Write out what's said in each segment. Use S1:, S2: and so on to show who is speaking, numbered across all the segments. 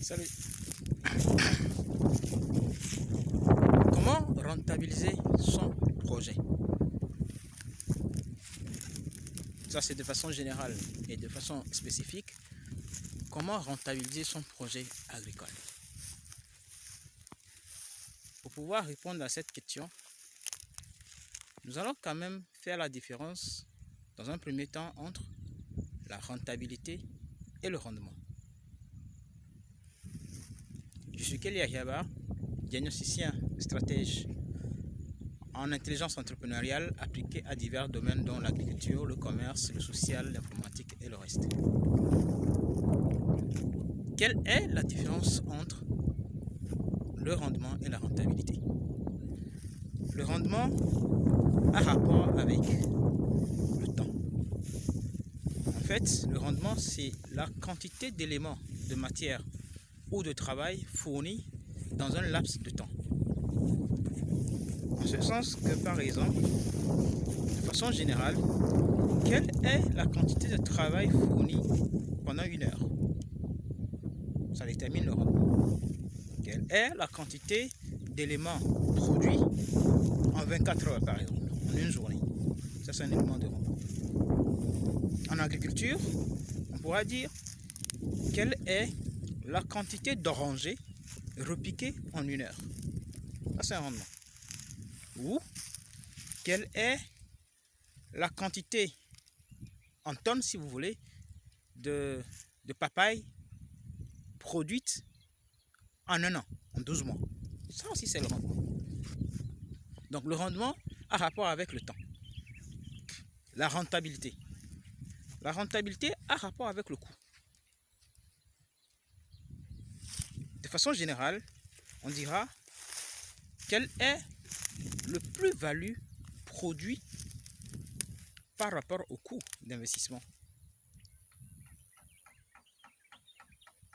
S1: Salut. Comment rentabiliser son projet? Ça, c'est de façon générale et de façon spécifique. Comment rentabiliser son projet agricole? Pour pouvoir répondre à cette question, nous allons quand même faire la différence dans un premier temps entre la rentabilité et le rendement. Je suis Kelly Ahiaba, diagnosticien stratège en intelligence entrepreneuriale appliquée à divers domaines dont l'agriculture, le commerce, le social, l'informatique et le reste. Quelle est la différence entre le rendement et la rentabilité? Le rendement a rapport avec le temps. En fait, le rendement, c'est la quantité d'éléments de matière ou de travail fournis dans un laps de temps. En ce sens que, par exemple, de façon générale, quelle est la quantité de travail fournie pendant une heure? Ça détermine le rendement. Quelle est la quantité d'éléments produits en 24 heures, par exemple, en une journée? Ça, c'est un élément de rendement. En agriculture, on pourra dire quelle est la quantité d'orangers repiqués en une heure. Ça, c'est un rendement. Ou quelle est la quantité en tonnes, si vous voulez, de papaye produite en un an, en 12 mois. Ça aussi, c'est le rendement. Donc, le rendement a rapport avec le temps. La rentabilité. La rentabilité a rapport avec le coût. De façon générale, on dira quel est le plus-value produit par rapport au coût d'investissement.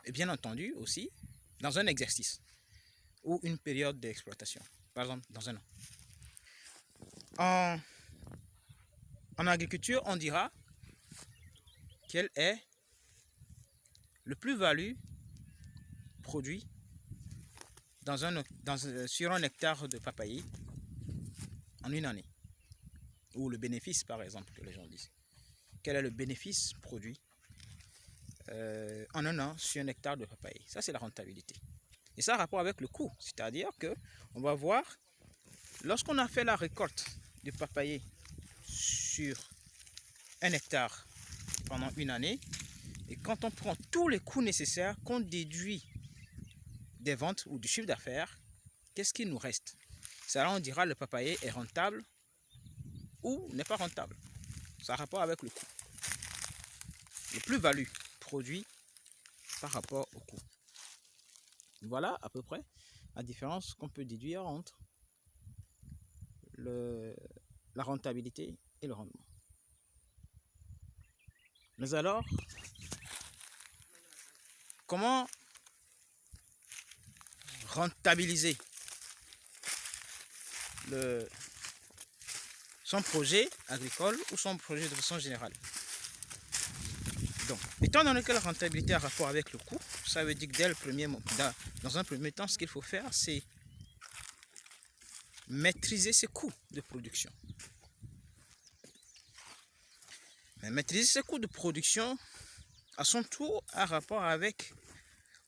S1: Et bien entendu aussi, dans un exercice ou une période d'exploitation, par exemple dans un an. En agriculture, on dira quel est le plus-value produit sur un hectare de papayer en une année. Ou le bénéfice, par exemple, que les gens disent. Quel est le bénéfice produit en un an sur un hectare de papayer? Ça, c'est la rentabilité. Et ça a rapport avec le coût. C'est-à-dire qu'on va voir, lorsqu'on a fait la récolte de papayer sur un hectare pendant une année, et quand on prend tous les coûts nécessaires, qu'on déduit des ventes ou du chiffre d'affaires, qu'est-ce qu'il nous reste? Ça, là, on dira le papayer est rentable ou n'est pas rentable. Ça a rapport avec le coût. Le plus-value produit par rapport au coût. Voilà à peu près la différence qu'on peut déduire entre la rentabilité et le rendement. Mais alors, comment rentabiliser son projet agricole ou son projet de façon générale? Donc, étant donné que la rentabilité a rapport avec le coût, ça veut dire que dans un premier temps, ce qu'il faut faire, c'est maîtriser ses coûts de production. Mais maîtriser ses coûts de production, à son tour, a rapport avec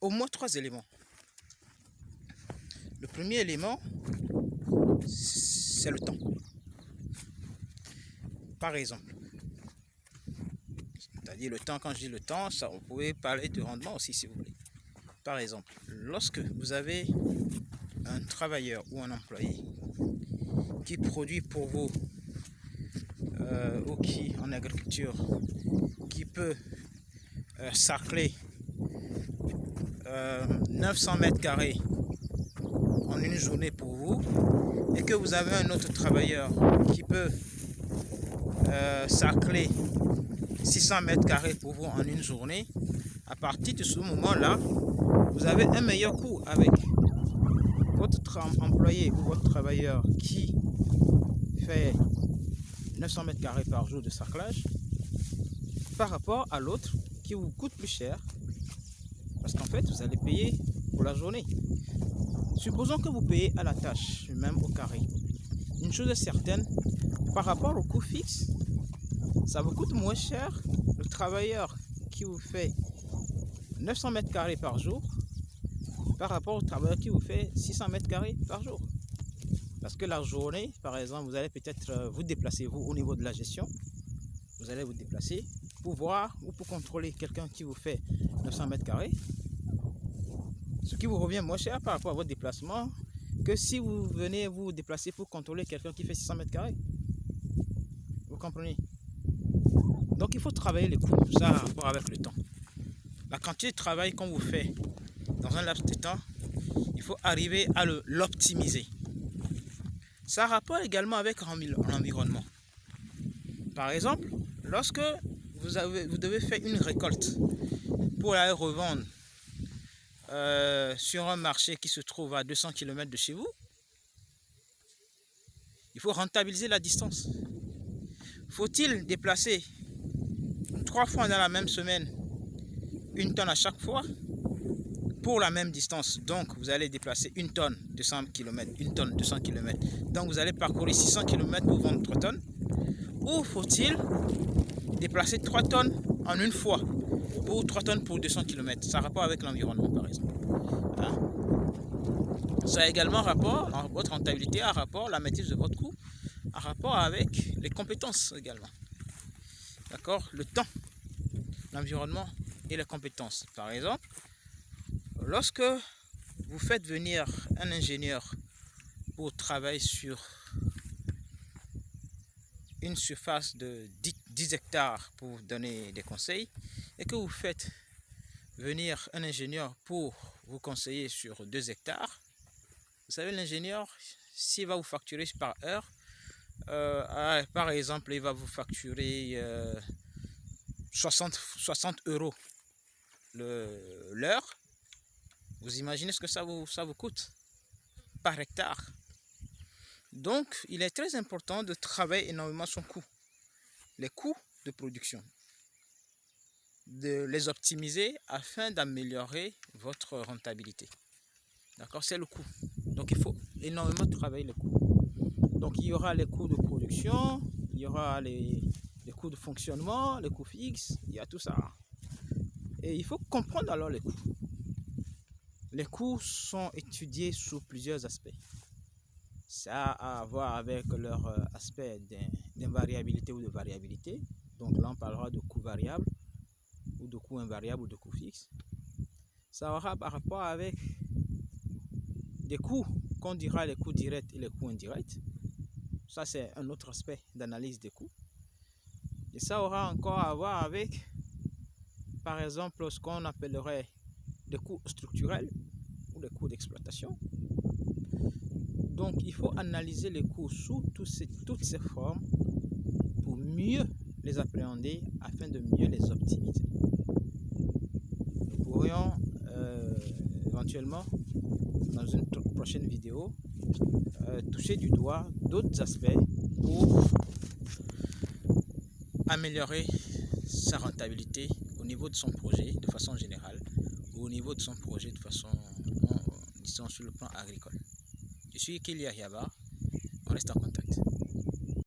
S1: au moins 3 éléments. Le premier élément, c'est le temps. Par exemple, c'est-à-dire le temps, quand je dis le temps, ça, vous pouvez parler de rendement aussi si vous voulez. Par exemple, lorsque vous avez un travailleur ou un employé qui produit pour vous ou qui en agriculture qui peut sarcler 900 mètres carrés en une journée pour vous, et que vous avez un autre travailleur qui peut sarcler 600 mètres carrés pour vous en une journée, à partir de ce moment-là, vous avez un meilleur coût avec votre employé ou votre travailleur qui fait 900 mètres carrés par jour de sarclage par rapport à l'autre qui vous coûte plus cher Parce qu'en fait, vous allez payer pour la journée. Supposons que vous payez à la tâche, même au carré. Une chose est certaine, par rapport au coût fixe, ça vous coûte moins cher le travailleur qui vous fait 900 mètres carrés par jour par rapport au travailleur qui vous fait 600 mètres carrés par jour. Parce que la journée, par exemple, vous allez peut-être vous déplacer, vous, au niveau de la gestion. Vous allez vous déplacer pour voir ou pour contrôler quelqu'un qui vous fait 900 mètres carrés. Ce qui vous revient moins cher par rapport à votre déplacement que si vous venez vous déplacer pour contrôler quelqu'un qui fait 600 mètres carrés. Vous comprenez? Donc il faut travailler les coûts, ça a rapport avec le temps. La quantité de travail qu'on vous fait dans un laps de temps, il faut arriver à l'optimiser. Ça a rapport également avec l'environnement. Par exemple, lorsque vous devez faire une récolte pour aller revendre sur un marché qui se trouve à 200 km de chez vous, il faut rentabiliser la distance. Faut-il déplacer 3 fois dans la même semaine une tonne à chaque fois pour la même distance? Donc vous allez déplacer une tonne 200 km, une tonne 200 km. Donc vous allez parcourir 600 km pour vendre 3 tonnes. Ou faut-il déplacer 3 tonnes en une fois pour 3 tonnes pour 200 km? Ça a rapport avec l'environnement par exemple. Hein? Ça a également rapport, votre rentabilité a rapport, la maîtrise de votre coût, a rapport avec les compétences également. D'accord? Le temps, l'environnement et les compétences. Par exemple, lorsque vous faites venir un ingénieur pour travailler sur une surface de 10 hectares pour vous donner des conseils, et que vous faites venir un ingénieur pour vous conseiller sur 2 hectares, vous savez, l'ingénieur, s'il va vous facturer par heure, par exemple, il va vous facturer 60 € l'heure. Vous imaginez ce que ça vous coûte par hectare. Donc, il est très important de travailler énormément son coût, les coûts de production, de les optimiser afin d'améliorer votre rentabilité. D'accord, c'est le coût. Donc, il faut énormément travailler les coûts. Donc, il y aura les coûts de production, il y aura les coûts de fonctionnement, les coûts fixes, il y a tout ça. Et il faut comprendre alors les coûts. Les coûts sont étudiés sous plusieurs aspects. Ça a à voir avec leur aspect d'invariabilité ou de variabilité. Donc là, on parlera de coûts variables, ou de coûts invariables, ou de coûts fixes. Ça aura par rapport avec des coûts qu'on dira les coûts directs et les coûts indirects. Ça, c'est un autre aspect d'analyse des coûts. Et ça aura encore à voir avec, par exemple, ce qu'on appellerait des coûts structurels ou des coûts d'exploitation. Donc, il faut analyser les coûts sous toutes ces formes pour mieux les appréhender afin de mieux les optimiser. Nous pourrions éventuellement, dans une prochaine vidéo, toucher du doigt d'autres aspects pour améliorer sa rentabilité au niveau de son projet de façon générale ou au niveau de son projet de façon, disons, sur le plan agricole. Je suis Kylia Yaba, on reste en contact.